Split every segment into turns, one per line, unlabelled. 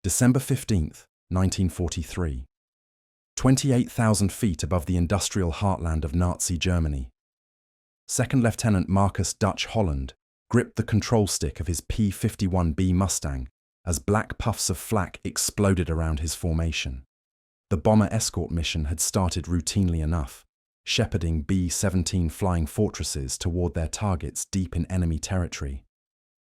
December 15th, 1943. 28,000 feet above the industrial heartland of Nazi Germany. Second Lieutenant Markus Dutch Holland gripped the control stick of his P-51B Mustang as black puffs of flak exploded around his formation. The bomber escort mission had started routinely enough, shepherding B-17 flying fortresses toward their targets deep in enemy territory.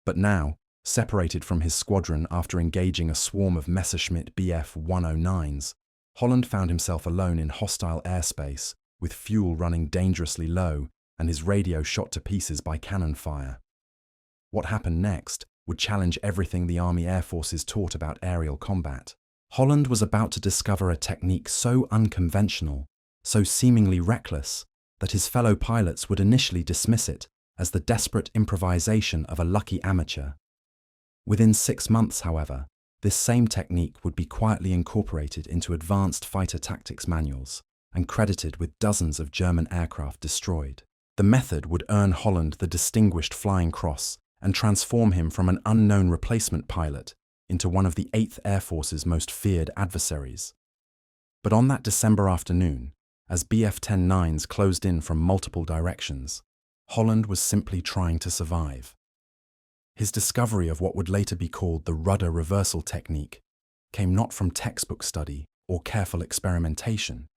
But now, separated from his squadron after engaging a swarm of Messerschmitt Bf-109s, Holland found himself alone in hostile airspace, with fuel running dangerously low and his radio shot to pieces by cannon fire. What happened next would challenge everything the Army Air Forces taught about aerial combat. Holland was about to discover a technique so unconventional, so seemingly reckless, that his fellow pilots would initially dismiss it as the desperate improvisation of a lucky amateur. Within 6 months, however, this same technique would be quietly incorporated into advanced fighter tactics manuals and credited with dozens of German aircraft destroyed. The method would earn Holland the Distinguished Flying Cross and transform him from an unknown replacement pilot into one of the 8th Air Force's most feared adversaries. But on that December afternoon, as Bf-10-9s closed in from multiple directions, Holland was simply trying to survive. His discovery of what would later be called the Rudder reversal technique came not from textbook study or careful experimentation,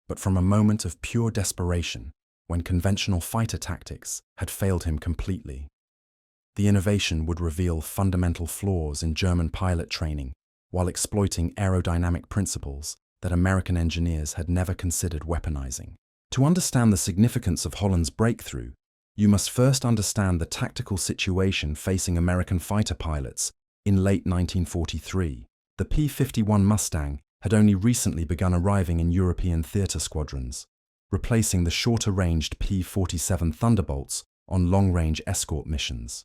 but from a moment of pure desperation when conventional fighter tactics had failed him completely. The innovation would reveal fundamental flaws in German pilot training while exploiting aerodynamic principles that American engineers had never considered weaponizing. To understand the significance of Holland's breakthrough, you must first understand the tactical situation facing American fighter pilots in late 1943. The P-51 Mustang had only recently begun arriving in European theater squadrons, replacing the shorter-ranged P-47 Thunderbolts on long-range escort missions.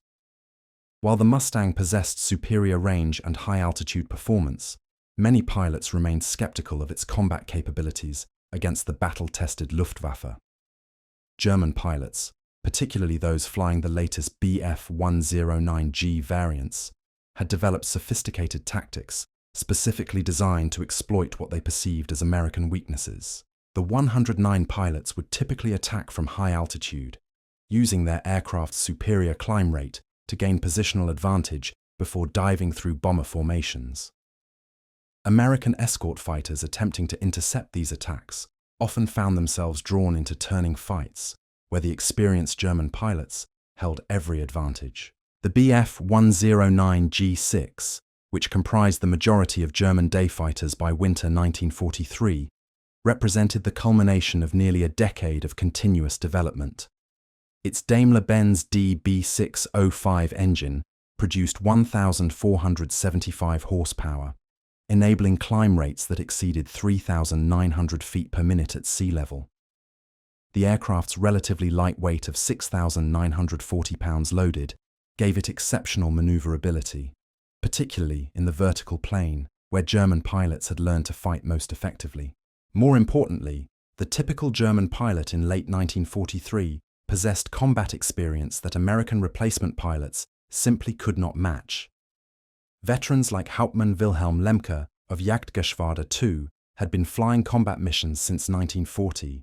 While the Mustang possessed superior range and high-altitude performance, many pilots remained skeptical of its combat capabilities against the battle-tested Luftwaffe. German pilots, particularly those flying the latest Bf-109G variants, had developed sophisticated tactics specifically designed to exploit what they perceived as American weaknesses. The 109 pilots would typically attack from high altitude, using their aircraft's superior climb rate to gain positional advantage before diving through bomber formations. American escort fighters attempting to intercept these attacks often found themselves drawn into turning fights, where the experienced German pilots held every advantage. The Bf-109G6, which comprised the majority of German day fighters by winter 1943, represented the culmination of nearly a decade of continuous development. Its Daimler-Benz DB605 engine produced 1,475 horsepower, enabling climb rates that exceeded 3,900 feet per minute at sea level. The aircraft's relatively light weight of 6,940 pounds loaded gave it exceptional maneuverability, particularly in the vertical plane, where German pilots had learned to fight most effectively. More importantly, the typical German pilot in late 1943 possessed combat experience that American replacement pilots simply could not match. Veterans like Hauptmann Wilhelm Lemke of Jagdgeschwader II had been flying combat missions since 1940,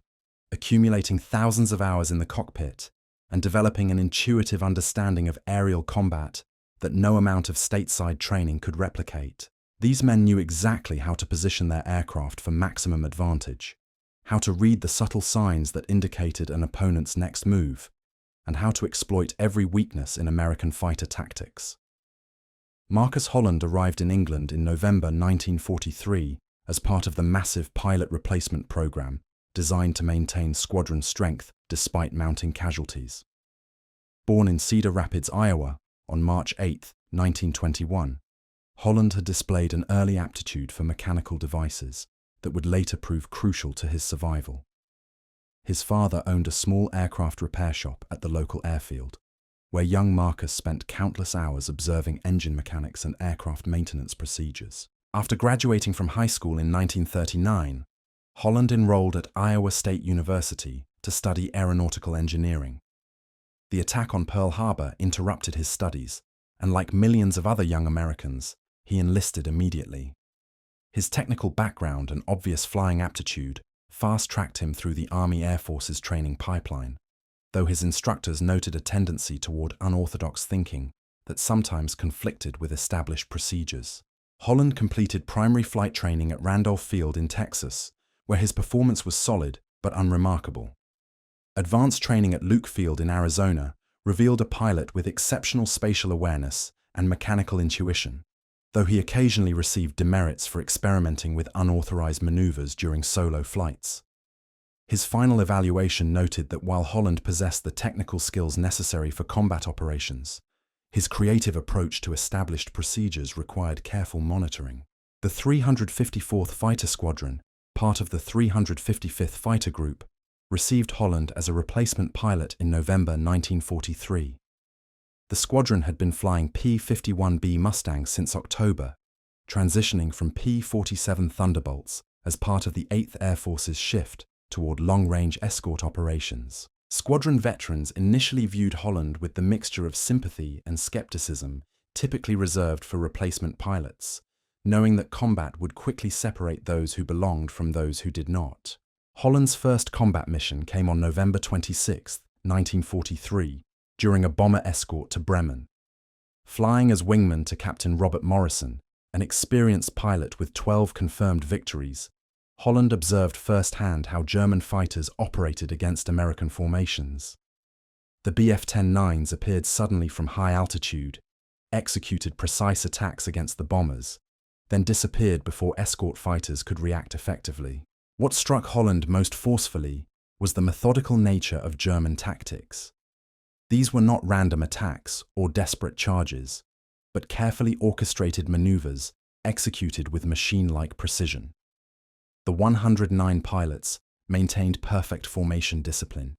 accumulating thousands of hours in the cockpit and developing an intuitive understanding of aerial combat that no amount of stateside training could replicate. These men knew exactly how to position their aircraft for maximum advantage, how to read the subtle signs that indicated an opponent's next move, and how to exploit every weakness in American fighter tactics. Markus Holland arrived in England in November 1943 as part of the massive pilot replacement program designed to maintain squadron strength despite mounting casualties. Born in Cedar Rapids, Iowa, on March 8, 1921, Holland had displayed an early aptitude for mechanical devices that would later prove crucial to his survival. His father owned a small aircraft repair shop at the local airfield, where young Markus spent countless hours observing engine mechanics and aircraft maintenance procedures. After graduating from high school in 1939, Holland enrolled at Iowa State University to study aeronautical engineering. The attack on Pearl Harbor interrupted his studies, and like millions of other young Americans, he enlisted immediately. His technical background and obvious flying aptitude fast-tracked him through the Army Air Force's training pipeline, though his instructors noted a tendency toward unorthodox thinking that sometimes conflicted with established procedures. Holland completed primary flight training at Randolph Field in Texas, where his performance was solid but unremarkable. Advanced training at Luke Field in Arizona revealed a pilot with exceptional spatial awareness and mechanical intuition, though he occasionally received demerits for experimenting with unauthorized maneuvers during solo flights. His final evaluation noted that while Holland possessed the technical skills necessary for combat operations, his creative approach to established procedures required careful monitoring. The 354th Fighter Squadron, part of the 355th Fighter Group, received Holland as a replacement pilot in November 1943. The squadron had been flying P-51B Mustangs since October, transitioning from P-47 Thunderbolts as part of the 8th Air Force's shift toward long-range escort operations. Squadron veterans initially viewed Holland with the mixture of sympathy and skepticism typically reserved for replacement pilots, knowing that combat would quickly separate those who belonged from those who did not. Holland's first combat mission came on November 26, 1943, during a bomber escort to Bremen. Flying as wingman to Captain Robert Morrison, an experienced pilot with 12 confirmed victories, Holland observed firsthand how German fighters operated against American formations. The Bf-10-9s appeared suddenly from high altitude, executed precise attacks against the bombers, then disappeared before escort fighters could react effectively. What struck Holland most forcefully was the methodical nature of German tactics. These were not random attacks or desperate charges, but carefully orchestrated maneuvers executed with machine-like precision. The 109 pilots maintained perfect formation discipline,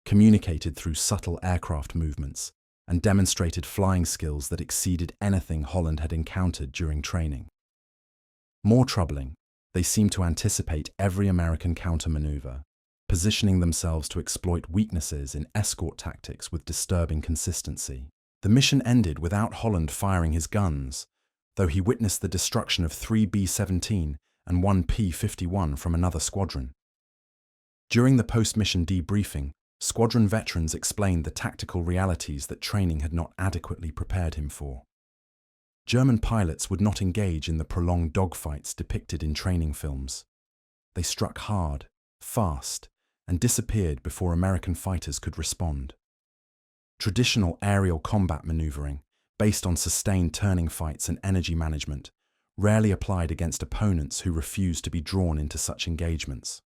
communicated through subtle aircraft movements, and demonstrated flying skills that exceeded anything Holland had encountered during training. More troubling, they seemed to anticipate every American countermaneuver, positioning themselves to exploit weaknesses in escort tactics with disturbing consistency. The mission ended without Holland firing his guns, though he witnessed the destruction of 3 B-17 and 1 P-51 from another squadron. During the post-mission debriefing, squadron veterans explained the tactical realities that training had not adequately prepared him for. German pilots would not engage in the prolonged dogfights depicted in training films. They struck hard, fast, and disappeared before American fighters could respond. Traditional aerial combat maneuvering, based on sustained turning fights and energy management, rarely applied against opponents who refused to be drawn into such engagements.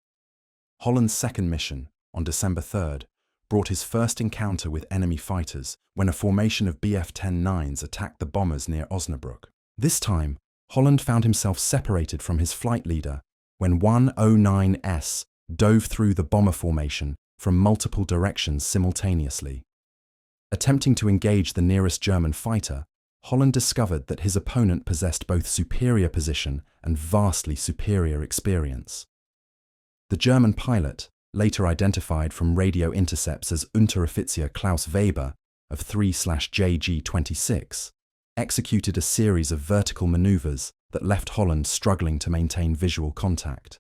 Holland's second mission, on December 3rd, brought his first encounter with enemy fighters when a formation of Bf-10-9s attacked the bombers near Osnabrück. This time, Holland found himself separated from his flight leader when 109S dove through the bomber formation from multiple directions simultaneously. Attempting to engage the nearest German fighter, Holland discovered that his opponent possessed both superior position and vastly superior experience. The German pilot, later identified from radio intercepts as Unteroffizier Klaus Weber of 3/JG-26, executed a series of vertical maneuvers that left Holland struggling to maintain visual contact.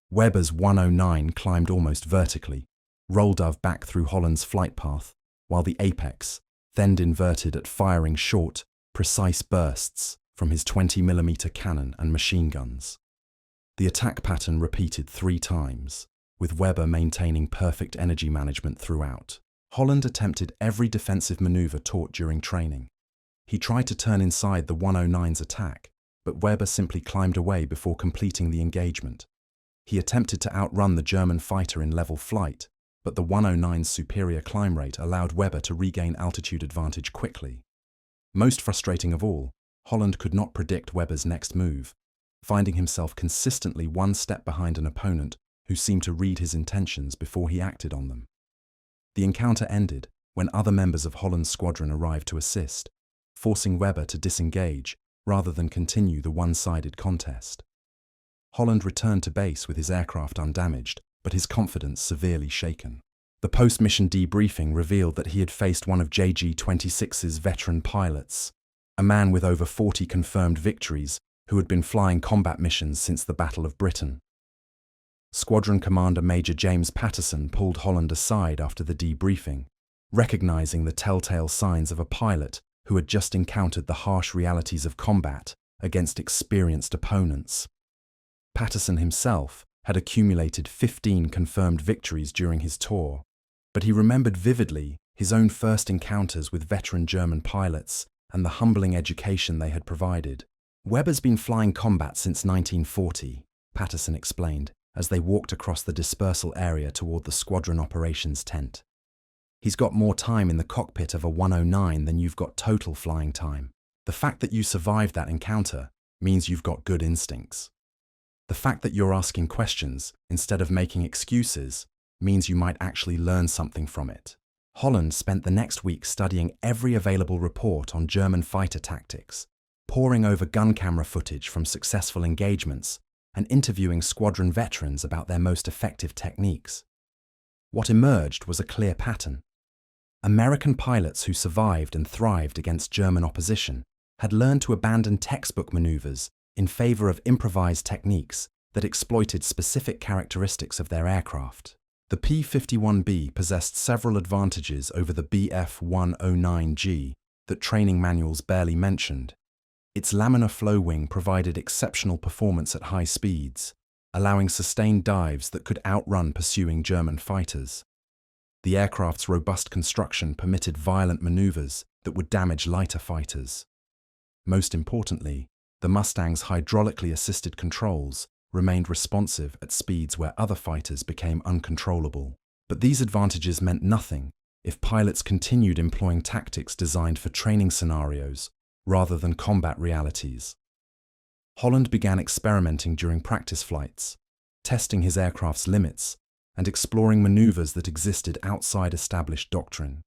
Weber's 109 climbed almost vertically, roll-dove back through Holland's flight path, while the Apex then inverted at firing short, precise bursts from his 20mm cannon and machine guns. The attack pattern repeated 3 times, with Weber maintaining perfect energy management throughout. Holland attempted every defensive maneuver taught during training. He tried to turn inside the 109's attack, but Weber simply climbed away before completing the engagement. He attempted to outrun the German fighter in level flight, but the 109's superior climb rate allowed Weber to regain altitude advantage quickly. Most frustrating of all, Holland could not predict Weber's next move, finding himself consistently one step behind an opponent who seemed to read his intentions before he acted on them. The encounter ended when other members of Holland's squadron arrived to assist, forcing Weber to disengage rather than continue the one-sided contest. Holland returned to base with his aircraft undamaged, but his confidence severely shaken. The post-mission debriefing revealed that he had faced one of JG-26's veteran pilots, a man with over 40 confirmed victories who had been flying combat missions since the Battle of Britain. Squadron Commander Major James Patterson pulled Holland aside after the debriefing, recognizing the telltale signs of a pilot who had just encountered the harsh realities of combat against experienced opponents. Patterson himself had accumulated 15 confirmed victories during his tour, but he remembered vividly his own first encounters with veteran German pilots and the humbling education they had provided. "Weber's been flying combat since 1940, Patterson explained as they walked across the dispersal area toward the squadron operations tent. "He's got more time in the cockpit of a 109 than you've got total flying time. The fact that you survived that encounter means you've got good instincts. The fact that you're asking questions instead of making excuses means you might actually learn something from it." Holland spent the next week studying every available report on German fighter tactics, poring over gun camera footage from successful engagements, and interviewing squadron veterans about their most effective techniques. What emerged was a clear pattern. American pilots who survived and thrived against German opposition had learned to abandon textbook maneuvers in favor of improvised techniques that exploited specific characteristics of their aircraft. The P-51B possessed several advantages over the Bf-109G that training manuals barely mentioned. Its laminar flow wing provided exceptional performance at high speeds, allowing sustained dives that could outrun pursuing German fighters. The aircraft's robust construction permitted violent maneuvers that would damage lighter fighters. Most importantly, the Mustang's hydraulically assisted controls remained responsive at speeds where other fighters became uncontrollable. But these advantages meant nothing if pilots continued employing tactics designed for training scenarios rather than combat realities. Holland began experimenting during practice flights, testing his aircraft's limits and exploring maneuvers that existed outside established doctrine.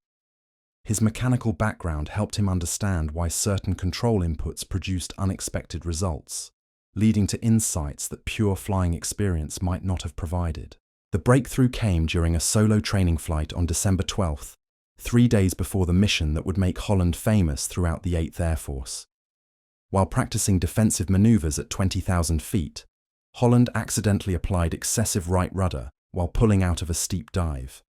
His mechanical background helped him understand why certain control inputs produced unexpected results, leading to insights that pure flying experience might not have provided. The breakthrough came during a solo training flight on December 12th, 3 days before the mission that would make Holland famous throughout the 8th Air Force. While practicing defensive maneuvers at 20,000 feet, Holland accidentally applied excessive right rudder while pulling out of a steep dive.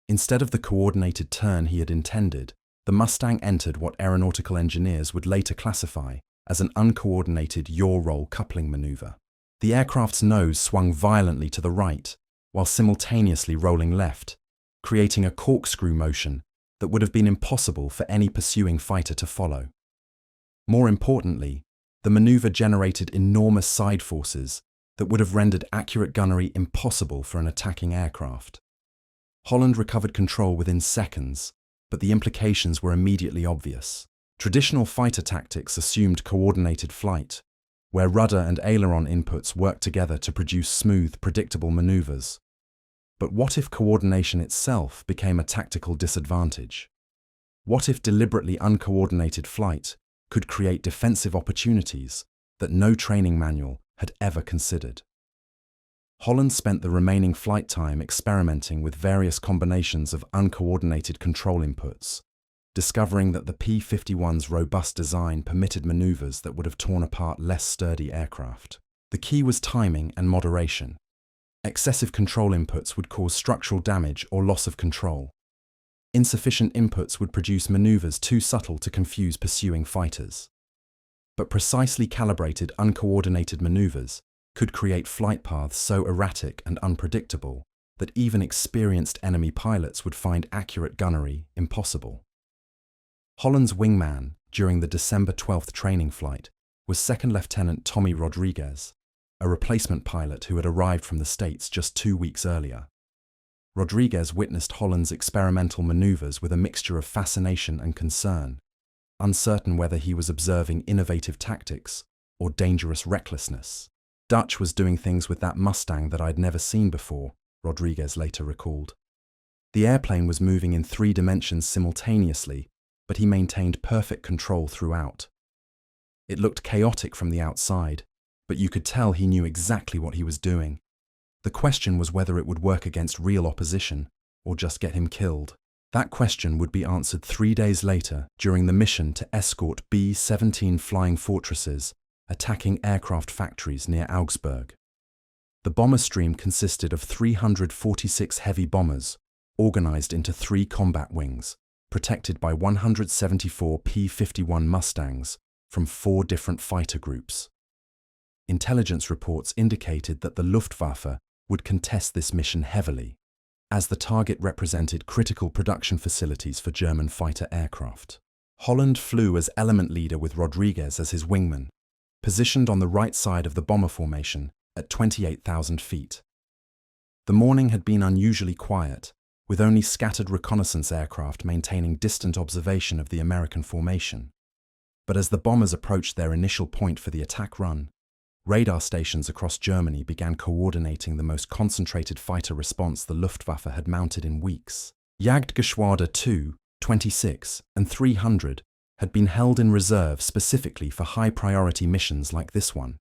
Instead of the coordinated turn he had intended, the Mustang entered what aeronautical engineers would later classify as an uncoordinated yaw-roll coupling maneuver. The aircraft's nose swung violently to the right, while simultaneously rolling left, creating a corkscrew motion that would have been impossible for any pursuing fighter to follow. More importantly, the maneuver generated enormous side forces that would have rendered accurate gunnery impossible for an attacking aircraft. Holland recovered control within seconds, but the implications were immediately obvious. Traditional fighter tactics assumed coordinated flight, where rudder and aileron inputs worked together to produce smooth, predictable maneuvers. But what if coordination itself became a tactical disadvantage? What if deliberately uncoordinated flight could create defensive opportunities that no training manual had ever considered? Holland spent the remaining flight time experimenting with various combinations of uncoordinated control inputs, discovering that the P-51's robust design permitted maneuvers that would have torn apart less sturdy aircraft. The key was timing and moderation. Excessive control inputs would cause structural damage or loss of control. Insufficient inputs would produce maneuvers too subtle to confuse pursuing fighters. But precisely calibrated, uncoordinated maneuvers could create flight paths so erratic and unpredictable that even experienced enemy pilots would find accurate gunnery impossible. Holland's wingman during the December 12th training flight was Second Lieutenant Tommy Rodriguez, a replacement pilot who had arrived from the States just 2 weeks earlier. Rodriguez witnessed Holland's experimental maneuvers with a mixture of fascination and concern, uncertain whether he was observing innovative tactics or dangerous recklessness. "Dutch was doing things with that Mustang that I'd never seen before," Rodriguez later recalled. The airplane was moving in 3 dimensions simultaneously, but he maintained perfect control throughout. It looked chaotic from the outside, but you could tell he knew exactly what he was doing. The question was whether it would work against real opposition or just get him killed. That question would be answered 3 days later during the mission to escort B-17 flying fortresses attacking aircraft factories near Augsburg. The bomber stream consisted of 346 heavy bombers, organized into 3 combat wings, protected by 174 P-51 Mustangs from 4 different fighter groups. Intelligence reports indicated that the Luftwaffe would contest this mission heavily, as the target represented critical production facilities for German fighter aircraft. Holland flew as element leader with Rodriguez as his wingman, positioned on the right side of the bomber formation at 28,000 feet. The morning had been unusually quiet, with only scattered reconnaissance aircraft maintaining distant observation of the American formation. But as the bombers approached their initial point for the attack run, radar stations across Germany began coordinating the most concentrated fighter response the Luftwaffe had mounted in weeks. Jagdgeschwader 2, 26, and 300 had been held in reserve specifically for high-priority missions like this one.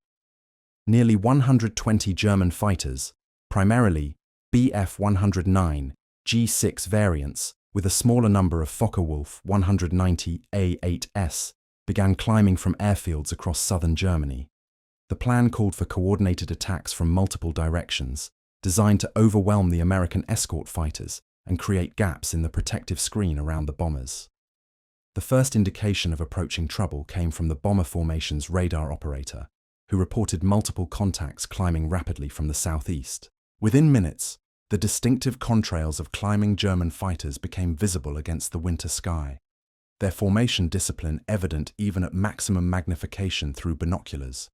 Nearly 120 German fighters, primarily Bf-109, G6 variants, with a smaller number of Focke-Wulf 190 A8S, began climbing from airfields across southern Germany. The plan called for coordinated attacks from multiple directions, designed to overwhelm the American escort fighters and create gaps in the protective screen around the bombers. The first indication of approaching trouble came from the bomber formation's radar operator, who reported multiple contacts climbing rapidly from the southeast. Within minutes, the distinctive contrails of climbing German fighters became visible against the winter sky, their formation discipline evident even at maximum magnification through binoculars.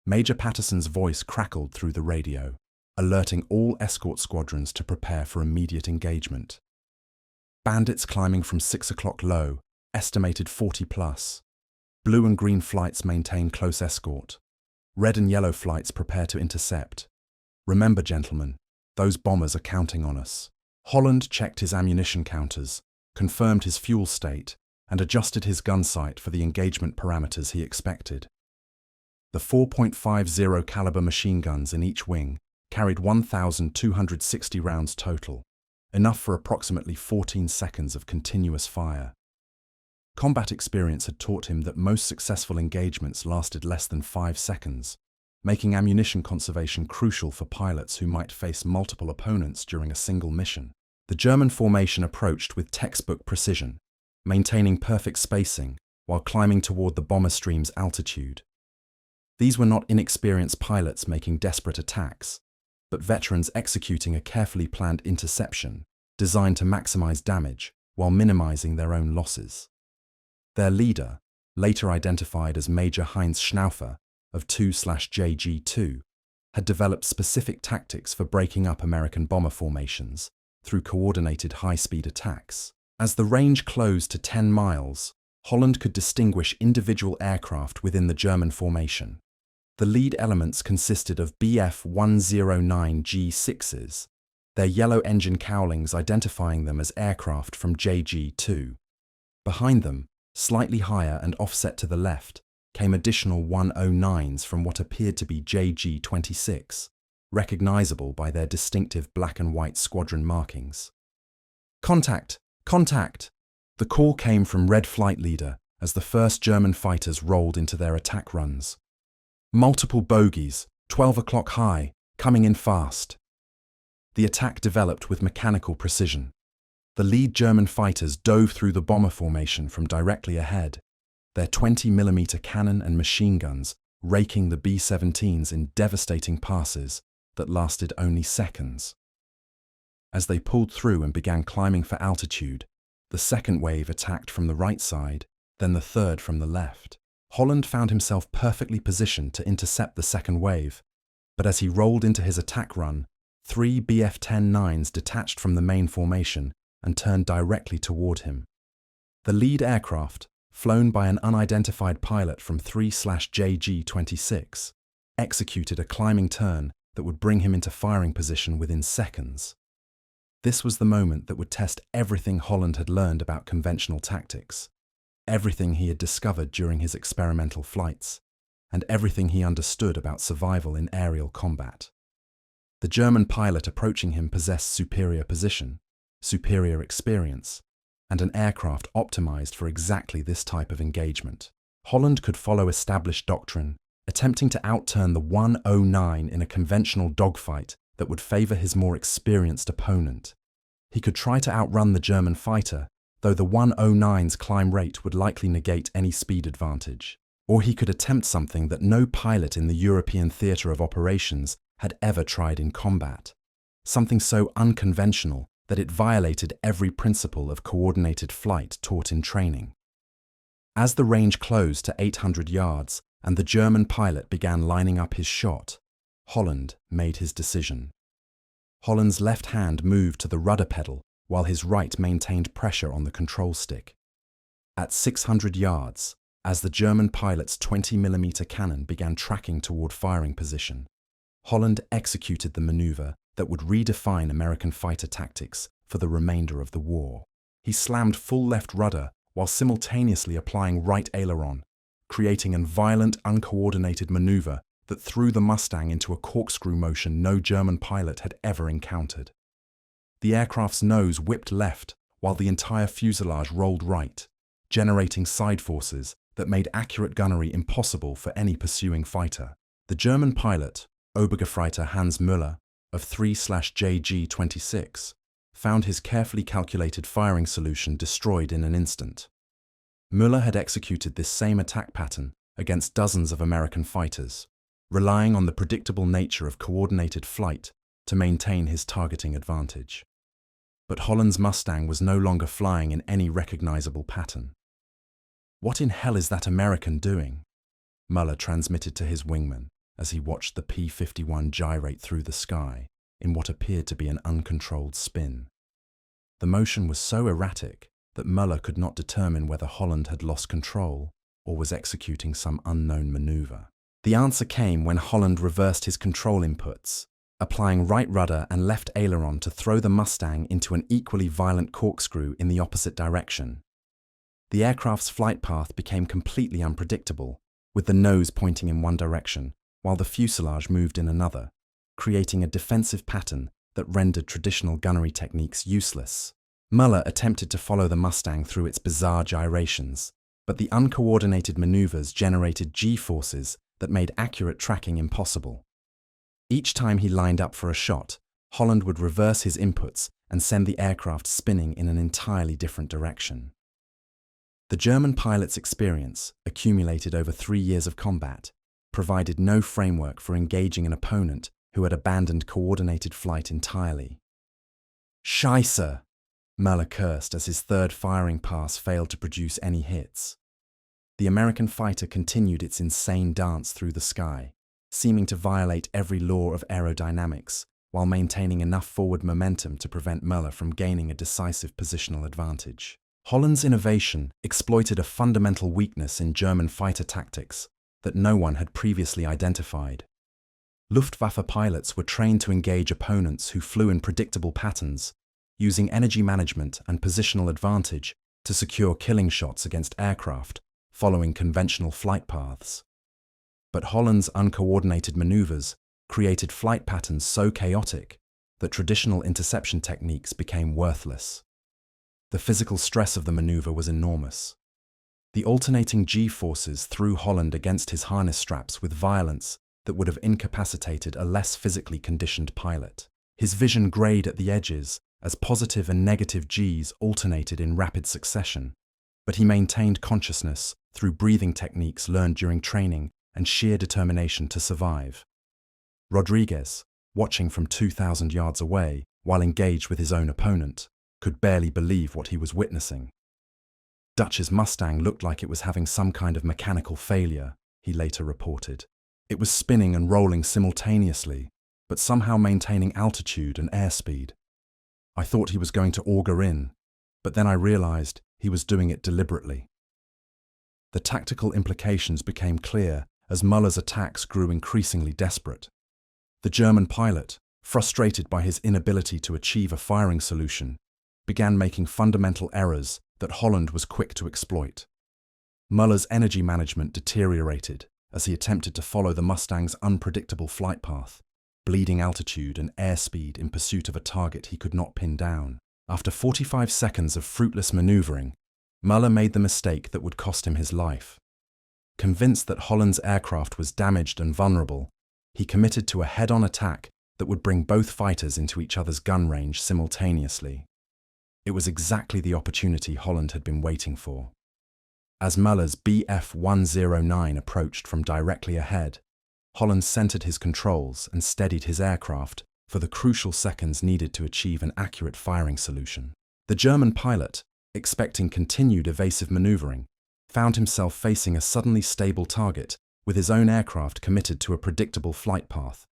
Major Patterson's voice crackled through the radio, alerting all escort squadrons to prepare for immediate engagement. Bandits climbing from 6 o'clock low, estimated 40 plus. Blue and green flights maintain close escort. Red and yellow flights prepare to intercept. Remember, gentlemen, those bombers are counting on us. Holland checked his ammunition counters, confirmed his fuel state, and adjusted his gun sight for the engagement parameters he expected. The 4.50 caliber machine guns in each wing carried 1,260 rounds total, enough for approximately 14 seconds of continuous fire. Combat experience had taught him that most successful engagements lasted less than 5 seconds, making ammunition conservation crucial for pilots who might face multiple opponents during a single mission. The German formation approached with textbook precision, maintaining perfect spacing while climbing toward the bomber stream's altitude. These were not inexperienced pilots making desperate attacks, but veterans executing a carefully planned interception designed to maximize damage while minimizing their own losses. Their leader, later identified as Major Heinz Schnaufer of 2/JG2, had developed specific tactics for breaking up American bomber formations through coordinated high-speed attacks. As the range closed to 10 miles, Holland could distinguish individual aircraft within the German formation. The lead elements consisted of Bf-109 G6s, their yellow engine cowlings identifying them as aircraft from JG2. Behind them, slightly higher and offset to the left, came additional 109s from what appeared to be JG26, recognizable by their distinctive black and white squadron markings. "Contact! Contact!" The call came from Red Flight Leader as the first German fighters rolled into their attack runs. Multiple bogies, 12 o'clock high, coming in fast. The attack developed with mechanical precision. The lead German fighters dove through the bomber formation from directly ahead, their 20mm cannon and machine guns raking the B-17s in devastating passes that lasted only seconds. As they pulled through and began climbing for altitude, the second wave attacked from the right side, then the third from the left. Holland found himself perfectly positioned to intercept the second wave, but as he rolled into his attack run, 3 Bf-10-9s detached from the main formation and turned directly toward him. The lead aircraft, flown by an unidentified pilot from 3/JG26, executed a climbing turn that would bring him into firing position within seconds. This was the moment that would test everything Holland had learned about conventional tactics, everything he had discovered during his experimental flights, and everything he understood about survival in aerial combat. The German pilot approaching him possessed superior position, superior experience, and an aircraft optimized for exactly this type of engagement. Holland could follow established doctrine, attempting to outturn the 109 in a conventional dogfight that would favor his more experienced opponent. He could try to outrun the German fighter, though the 109's climb rate would likely negate any speed advantage. Or he could attempt something that no pilot in the European theatre of operations had ever tried in combat. Something so unconventional that it violated every principle of coordinated flight taught in training. As the range closed to 800 yards and the German pilot began lining up his shot, Holland made his decision. Holland's left hand moved to the rudder pedal while his right maintained pressure on the control stick. At 600 yards, as the German pilot's 20mm cannon began tracking toward firing position, Holland executed the maneuver that would redefine American fighter tactics for the remainder of the war. He slammed full left rudder while simultaneously applying right aileron, creating a violent, uncoordinated maneuver that threw the Mustang into a corkscrew motion no German pilot had ever encountered. The aircraft's nose whipped left while the entire fuselage rolled right, generating side forces that made accurate gunnery impossible for any pursuing fighter. The German pilot, Obergefreiter Hans Müller, of 3/JG-26, found his carefully calculated firing solution destroyed in an instant. Müller had executed this same attack pattern against dozens of American fighters, relying on the predictable nature of coordinated flight to maintain his targeting advantage. But Holland's Mustang was no longer flying in any recognizable pattern. "What in hell is that American doing?" Müller transmitted to his wingman as he watched the P-51 gyrate through the sky in what appeared to be an uncontrolled spin. The motion was so erratic that Müller could not determine whether Holland had lost control or was executing some unknown maneuver. The answer came when Holland reversed his control inputs, applying right rudder and left aileron to throw the Mustang into an equally violent corkscrew in the opposite direction. The aircraft's flight path became completely unpredictable, with the nose pointing in one direction while the fuselage moved in another, creating a defensive pattern that rendered traditional gunnery techniques useless. Müller attempted to follow the Mustang through its bizarre gyrations, but the uncoordinated maneuvers generated G-forces that made accurate tracking impossible. Each time he lined up for a shot, Holland would reverse his inputs and send the aircraft spinning in an entirely different direction. The German pilot's experience, accumulated over 3 years of combat, provided no framework for engaging an opponent who had abandoned coordinated flight entirely. "Scheisse!" Müller cursed as his third firing pass failed to produce any hits. The American fighter continued its insane dance through the sky, seeming to violate every law of aerodynamics while maintaining enough forward momentum to prevent Müller from gaining a decisive positional advantage. Holland's innovation exploited a fundamental weakness in German fighter tactics that no one had previously identified. Luftwaffe pilots were trained to engage opponents who flew in predictable patterns, using energy management and positional advantage to secure killing shots against aircraft following conventional flight paths. But Holland's uncoordinated maneuvers created flight patterns so chaotic that traditional interception techniques became worthless. The physical stress of the maneuver was enormous. The alternating G-forces threw Holland against his harness straps with violence that would have incapacitated a less physically conditioned pilot. His vision grayed at the edges as positive and negative Gs alternated in rapid succession, but he maintained consciousness through breathing techniques learned during training and sheer determination to survive. Rodriguez, watching from 2,000 yards away while engaged with his own opponent, could barely believe what he was witnessing. Dutch's Mustang looked like it was having some kind of mechanical failure, he later reported. It was spinning and rolling simultaneously, but somehow maintaining altitude and airspeed. I thought he was going to auger in, but then I realized he was doing it deliberately. The tactical implications became clear as Müller's attacks grew increasingly desperate. The German pilot, frustrated by his inability to achieve a firing solution, began making fundamental errors that Holland was quick to exploit. Müller's energy management deteriorated as he attempted to follow the Mustang's unpredictable flight path, bleeding altitude and airspeed in pursuit of a target he could not pin down. After 45 seconds of fruitless maneuvering, Muller made the mistake that would cost him his life. Convinced that Holland's aircraft was damaged and vulnerable, he committed to a head-on attack that would bring both fighters into each other's gun range simultaneously. It was exactly the opportunity Holland had been waiting for. As Muller's Bf-109 approached from directly ahead, Holland centered his controls and steadied his aircraft for the crucial seconds needed to achieve an accurate firing solution. The German pilot, expecting continued evasive maneuvering, found himself facing a suddenly stable target with his own aircraft committed to a predictable flight path.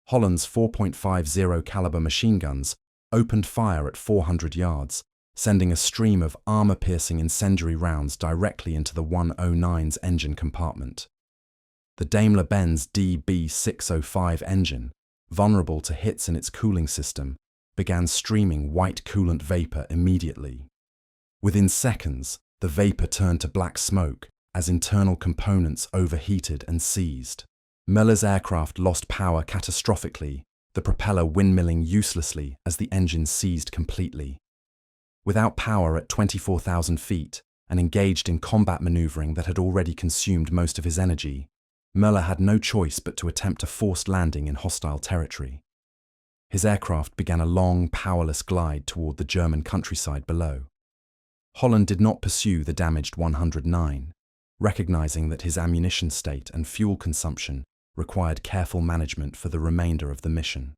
Holland's 4.50 caliber machine guns opened fire at 400 yards, sending a stream of armor-piercing incendiary rounds directly into the 109's engine compartment. The Daimler-Benz DB605 engine, vulnerable to hits in its cooling system, began streaming white coolant vapor immediately. Within seconds, the vapor turned to black smoke as internal components overheated and seized. Muller's aircraft lost power catastrophically, the propeller windmilling uselessly as the engine seized completely. Without power at 24,000 feet and engaged in combat maneuvering that had already consumed most of his energy, Muller had no choice but to attempt a forced landing in hostile territory. His aircraft began a long, powerless glide toward the German countryside below. Holland did not pursue the damaged 109, recognizing that his ammunition state and fuel consumption required careful management for the remainder of the mission.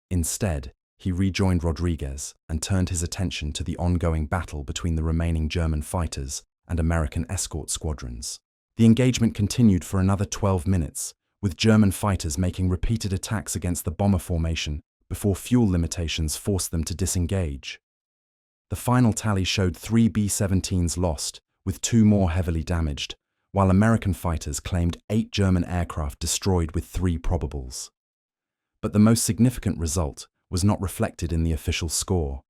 Instead, he rejoined Rodriguez and turned his attention to the ongoing battle between the remaining German fighters and American escort squadrons. The engagement continued for another 12 minutes, with German fighters making repeated attacks against the bomber formation before fuel limitations forced them to disengage. The final tally showed 3 B-17s lost, with 2 more heavily damaged, while American fighters claimed 8 German aircraft destroyed with 3 probables. But the most significant result was not reflected in the official score.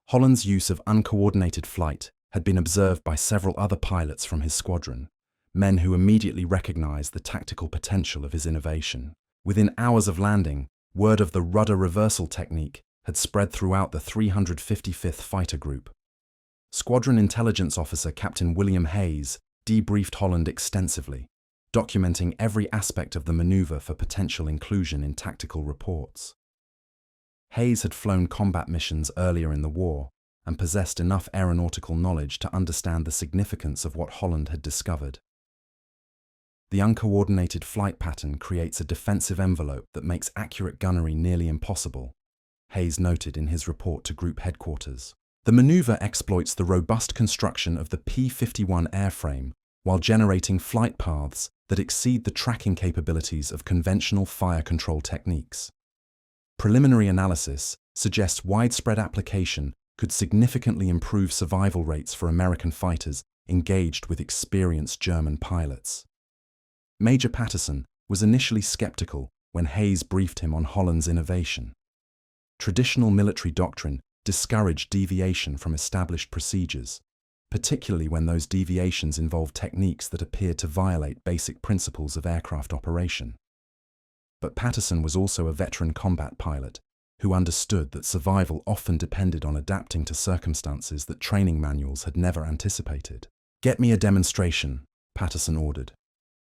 Holland's use of uncoordinated flight had been observed by several other pilots from his squadron, men who immediately recognized the tactical potential of his innovation. Within hours of landing, word of the rudder reversal technique had spread throughout the 355th Fighter Group. Squadron Intelligence Officer Captain William Hayes debriefed Holland extensively, documenting every aspect of the maneuver for potential inclusion in tactical reports. Hayes had flown combat missions earlier in the war and possessed enough aeronautical knowledge to understand the significance of what Holland had discovered. The uncoordinated flight pattern creates a defensive envelope that makes accurate gunnery nearly impossible, Hayes noted in his report to Group Headquarters. The maneuver exploits the robust construction of the P-51 airframe while generating flight paths that exceed the tracking capabilities of conventional fire control techniques. Preliminary analysis suggests widespread application could significantly improve survival rates for American fighters engaged with experienced German pilots. Major Patterson was initially skeptical when Hayes briefed him on Holland's innovation. Traditional military doctrine discouraged deviation from established procedures, particularly when those deviations involved techniques that appeared to violate basic principles of aircraft operation. But Patterson was also a veteran combat pilot who understood that survival often depended on adapting to circumstances that training manuals had never anticipated. "Get me a demonstration," Patterson ordered.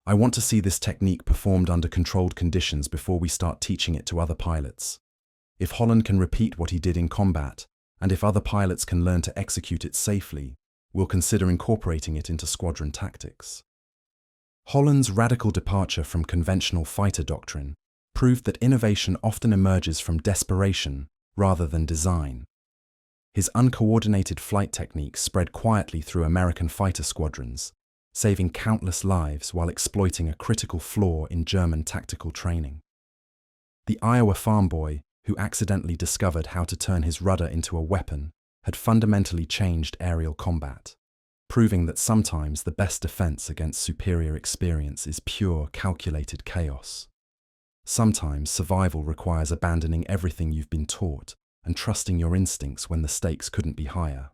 "I want to see this technique performed under controlled conditions before we start teaching it to other pilots. If Holland can repeat what he did in combat, and if other pilots can learn to execute it safely, we'll consider incorporating it into squadron tactics." Holland's radical departure from conventional fighter doctrine proved that innovation often emerges from desperation rather than design. His uncoordinated flight techniques spread quietly through American fighter squadrons, saving countless lives while exploiting a critical flaw in German tactical training. The Iowa farm boy who accidentally discovered how to turn his rudder into a weapon had fundamentally changed aerial combat, proving that sometimes the best defense against superior experience is pure, calculated chaos. Sometimes survival requires abandoning everything you've been taught and trusting your instincts when the stakes couldn't be higher.